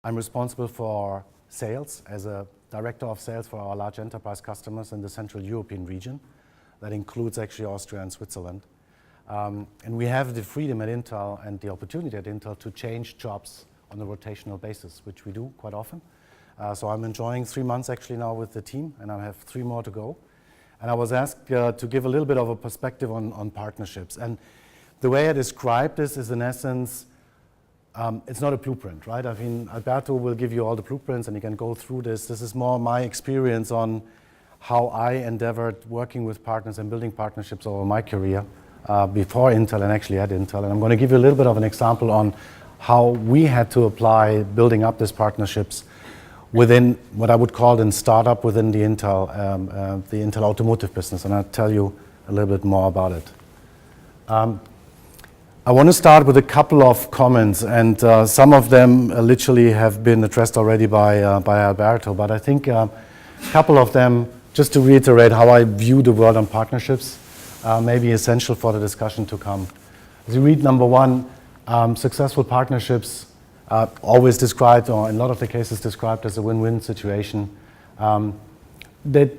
I'm responsible for sales as a director of sales for our large enterprise customers in the Central European region. That includes actually Austria and Switzerland. And we have the freedom at Intel and the opportunity at Intel to change jobs on a rotational basis, which we do quite often. So I'm enjoying 3 months actually now with the team, and I have 3 more to go. And I was asked to give a little bit of a perspective on partnerships. And the way I describe this is, in essence, it's not a blueprint, right? I mean, Alberto will give you all the blueprints and you can go through this. This is more my experience on how I endeavored working with partners and building partnerships over my career before Intel and actually at Intel. And I'm going to give you a little bit of an example on how we had to apply building up these partnerships within what I would call a startup within the Intel automotive business. And I'll tell you a little bit more about it. I want to start with a couple of comments, and some of them literally have been addressed already by Alberto, but I think a couple of them, just to reiterate how I view the world on partnerships, may be essential for the discussion to come. As you read number one, successful partnerships always described, or in a lot of the cases described as a win-win situation. That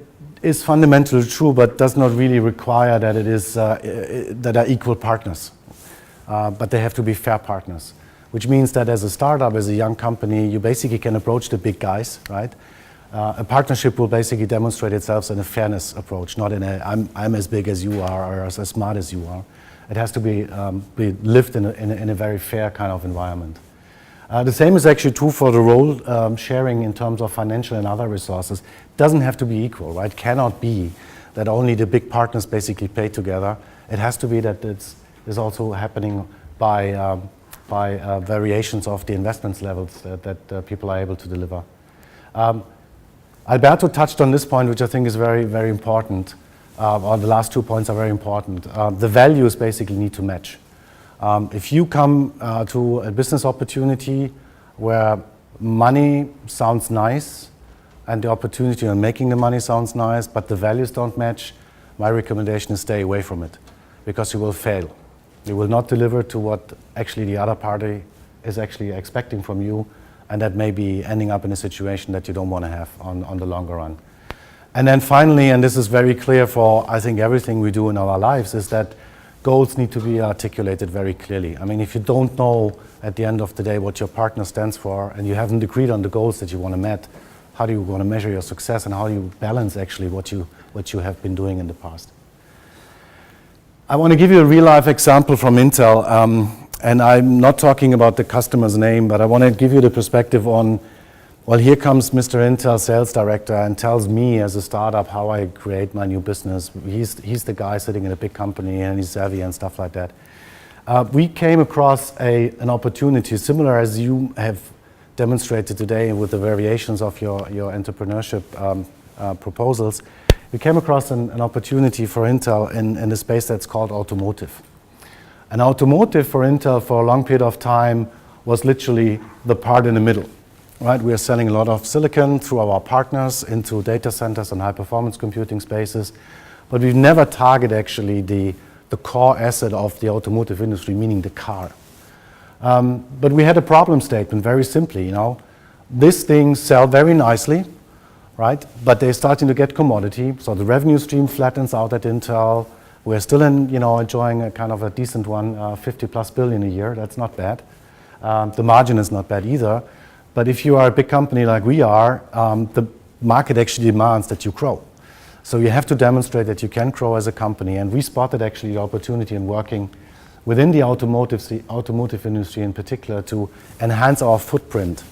is fundamentally true, but does not really require that it is that are equal partners. But they have to be fair partners, which means that as a startup, as a young company, you basically can approach the big guys, right? A partnership will basically demonstrate itself in a fairness approach, not in a I'm as big as you are or as smart as you are. It has to be lived in a very fair kind of environment. The same is actually true for the role sharing in terms of financial and other resources. It doesn't have to be equal, right? It cannot be that only the big partners basically pay together. It has to be that is also happening by variations of the investments levels that people are able to deliver. Alberto touched on this point, which I think is very, very important, or the last 2 points are very important. The values basically need to match. If you come to a business opportunity where money sounds nice and the opportunity on making the money sounds nice, but the values don't match, my recommendation is stay away from it, because you will fail. You will not deliver to what actually the other party is actually expecting from you, and that may be ending up in a situation that you don't want to have on the longer run. And then finally, and this is very clear for I think everything we do in our lives, is that goals need to be articulated very clearly. I mean, if you don't know at the end of the day what your partner stands for, and you haven't agreed on the goals that you want to meet, how do you want to measure your success, and how do you balance actually what you have been doing in the past? I want to give you a real-life example from Intel, and I'm not talking about the customer's name, but I want to give you the perspective on, well, here comes Mr. Intel sales director and tells me as a startup how I create my new business. He's the guy sitting in a big company and he's savvy and stuff like that. We came across an opportunity similar as you have demonstrated today with the variations of your entrepreneurship proposals. We came across an opportunity for Intel in a space that's called automotive. And automotive for Intel for a long period of time was literally the part in the middle, right? We are selling a lot of silicon through our partners into data centers and high-performance computing spaces, but we've never targeted actually the core asset of the automotive industry, meaning the car. But we had a problem statement, very simply, these things sell very nicely, right? But they're starting to get commodity, so the revenue stream flattens out at Intel. We're still enjoying a kind of a decent one, 50 plus billion a year. That's not bad. The margin is not bad either. But if you are a big company like we are, the market actually demands that you grow. So you have to demonstrate that you can grow as a company. And we spotted actually the opportunity in working within the automotive industry in particular to enhance our footprint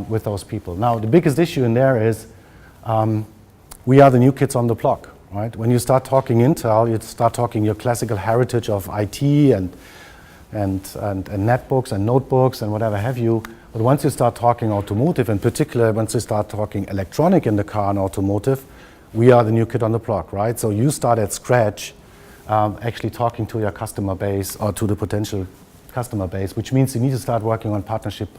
with those people. Now, the biggest issue in there is we are the new kids on the block, right? When you start talking Intel, you start talking your classical heritage of IT and netbooks and notebooks and whatever have you. But once you start talking automotive, in particular, once you start talking electronic in the car and automotive, we are the new kid on the block, right? So you start at scratch actually talking to your customer base or to the potential customer base, which means you need to start working on partnership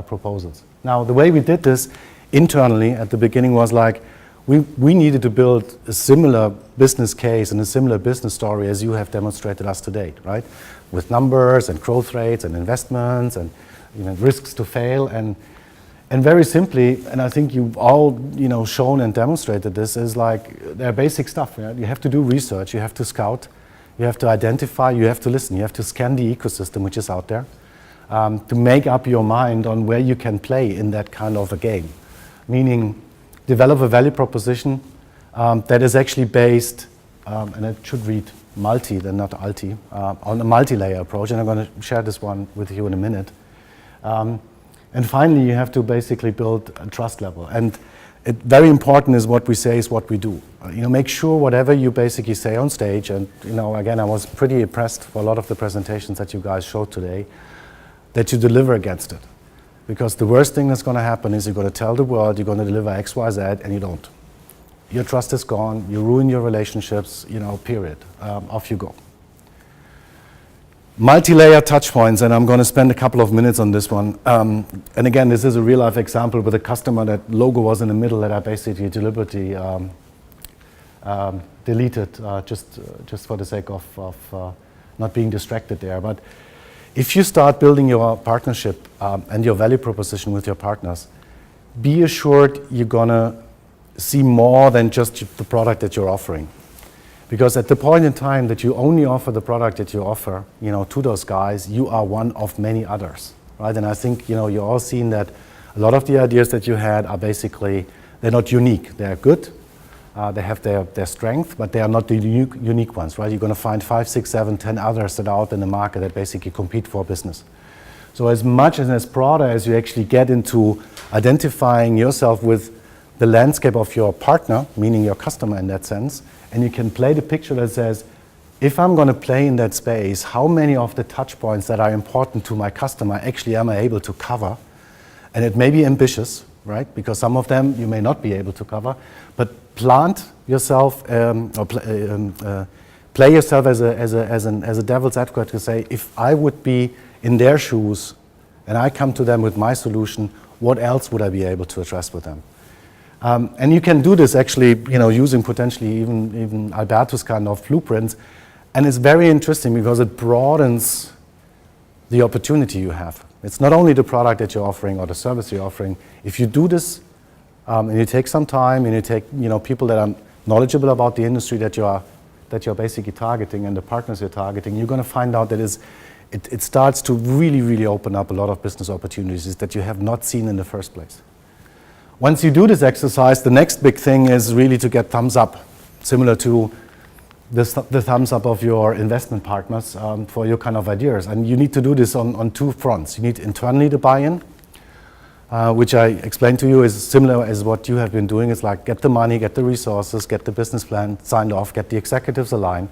proposals. Now, the way we did this internally at the beginning was like, we needed to build a similar business case and a similar business story as you have demonstrated us to date, right? With numbers and growth rates and investments and risks to fail. And And very simply, and I think you've all shown and demonstrated this, is like there are basic stuff. You have to do research, you have to scout, you have to identify, you have to listen, you have to scan the ecosystem which is out there to make up your mind on where you can play in that kind of a game. Meaning, develop a value proposition that is actually based, and it should read multi, then not alti, on a multi-layer approach, and I'm going to share this one with you in a minute. And finally, you have to basically build a trust level. And very important is what we say is what we do. Make sure whatever you basically say on stage, and again, I was pretty impressed for a lot of the presentations that you guys showed today, that you deliver against it. Because the worst thing that's going to happen is you're going to tell the world you're going to deliver X, Y, Z, and you don't. Your trust is gone, you ruin your relationships, period. Off you go. Multi-layer touch points, and I'm going to spend a couple of minutes on this one. And again, this is a real-life example with a customer that logo was in the middle that I basically deliberately deleted just for the sake of not being distracted there. But if you start building your partnership and your value proposition with your partners, be assured you're going to see more than just the product that you're offering. Because at the point in time that you only offer the product that you offer, to those guys, you are one of many others, right? And I think, you're all seeing that a lot of the ideas that you had are basically, they're not unique. They're good, they have their strength, but they are not the unique ones, right? You're going to find 5, 6, 7, 10 others that are out in the market that basically compete for business. So as much and as broader as you actually get into identifying yourself with the landscape of your partner, meaning your customer in that sense, and you can play the picture that says, if I'm going to play in that space, how many of the touch points that are important to my customer actually am I able to cover? And it may be ambitious, right? Because some of them you may not be able to cover, but plant yourself play yourself as a devil's advocate to say, if I would be in their shoes and I come to them with my solution, what else would I be able to address with them? And you can do this actually, using potentially even Alberto's kind of blueprints. And it's very interesting because it broadens the opportunity you have. It's not only the product that you're offering or the service you're offering. If you do this and you take some time and you take people that are knowledgeable about the industry that you're basically targeting and the partners you're targeting, you're going to find out that it starts to really, really open up a lot of business opportunities that you have not seen in the first place. Once you do this exercise, the next big thing is really to get thumbs up, similar to the thumbs up of your investment partners for your kind of ideas. And you need to do this on two fronts. You need internally the buy-in, which I explained to you is similar as what you have been doing. It's like get the money, get the resources, get the business plan signed off, get the executives aligned.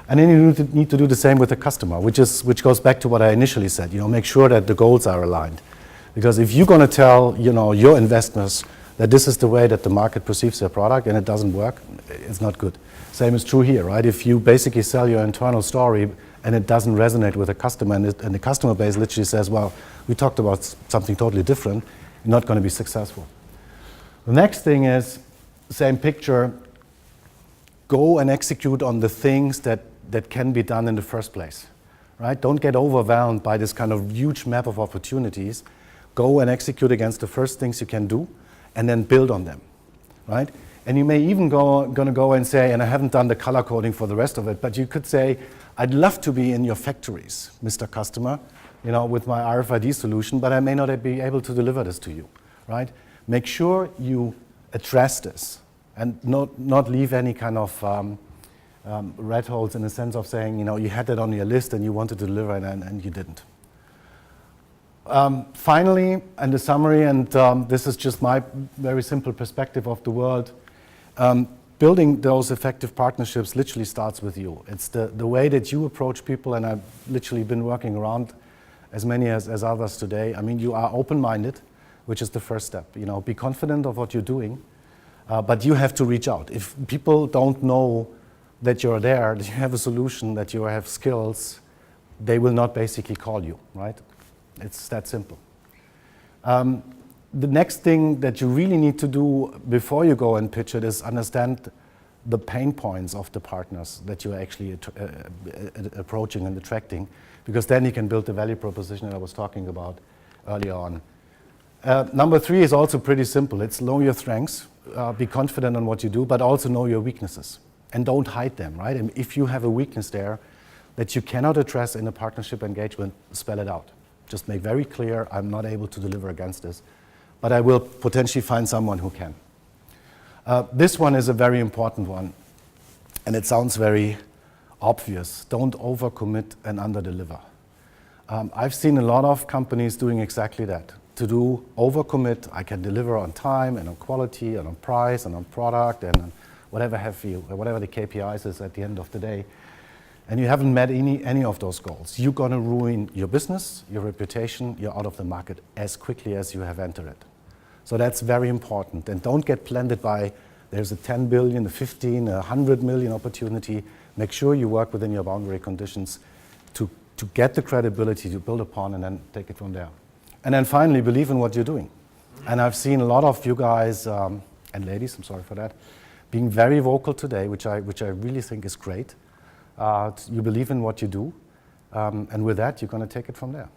And then you need to do the same with the customer, which goes back to what I initially said. Make sure that the goals are aligned. Because if you're going to tell your investors that this is the way that the market perceives their product and it doesn't work, it's not good. Same is true here, right? If you basically sell your internal story and it doesn't resonate with the customer and the customer base literally says, well, we talked about something totally different, you're not going to be successful. The next thing is, same picture, go and execute on the things that can be done in the first place, right? Don't get overwhelmed by this kind of huge map of opportunities. Go and execute against the first things you can do and then build on them, right? And you may even gonna go and say, and I haven't done the color coding for the rest of it, but you could say, I'd love to be in your factories, Mr. Customer, with my RFID solution, but I may not be able to deliver this to you, right? Make sure you address this and not leave any kind of red holes in the sense of saying, you had that on your list and you wanted to deliver and you didn't. Finally, and the summary, and this is just my very simple perspective of the world, building those effective partnerships literally starts with you. It's the way that you approach people, and I've literally been working around as many as others today. I mean, you are open-minded, which is the first step. Be confident of what you're doing, but you have to reach out. If people don't know that you're there, that you have a solution, that you have skills, they will not basically call you, right? It's that simple. The next thing that you really need to do before you go and pitch it is understand the pain points of the partners that you're actually approaching and attracting, because then you can build the value proposition that I was talking about earlier on. Number 3 is also pretty simple. It's know your strengths, be confident on what you do, but also know your weaknesses. And don't hide them, right? And if you have a weakness there that you cannot address in a partnership engagement, spell it out. Just make very clear, I'm not able to deliver against this, but I will potentially find someone who can. This one is a very important one, and it sounds very obvious. Don't overcommit and underdeliver. I've seen a lot of companies doing exactly that. To do overcommit, I can deliver on time and on quality and on price and on product and on whatever the KPIs is at the end of the day, and you haven't met any of those goals. You're going to ruin your business, your reputation, you're out of the market as quickly as you have entered it. So that's very important. And don't get blended by there's a 10 billion, a 15, a 100 million opportunity. Make sure you work within your boundary conditions to get the credibility to build upon and then take it from there. And then finally, believe in what you're doing. And I've seen a lot of you guys, and ladies, I'm sorry for that, being very vocal today, which I really think is great. You believe in what you do, and with that, you're going to take it from there.